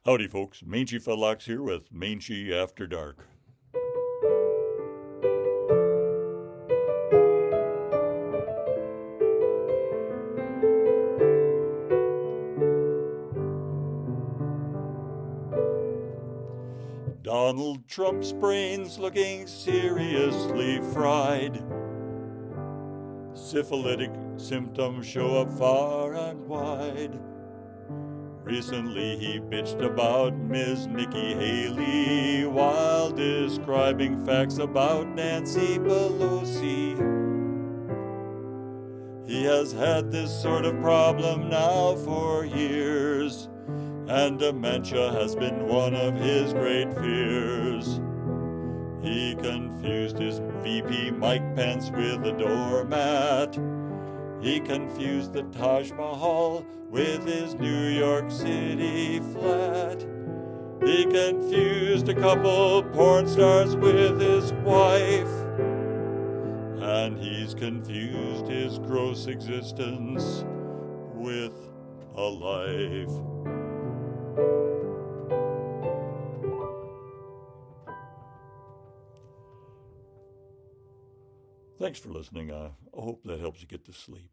Howdy, folks. Mangy Fellax here with Mangy After Dark. Donald Trump's brain's looking seriously fried. Syphilitic symptoms show up far and wide. Recently he bitched about Ms Niki Haley while describing facts about Nancy Pelosi. He has had this sort of problem now for years, and dementia has been one of his great fears. He confused his VP Mike Pence with a doormat. He confused the Taj Mahal with his New York City flat. He confused a couple porn stars with his wife. And he's confused his gross existence with a life. Thanks for listening. I hope that helps you get to sleep.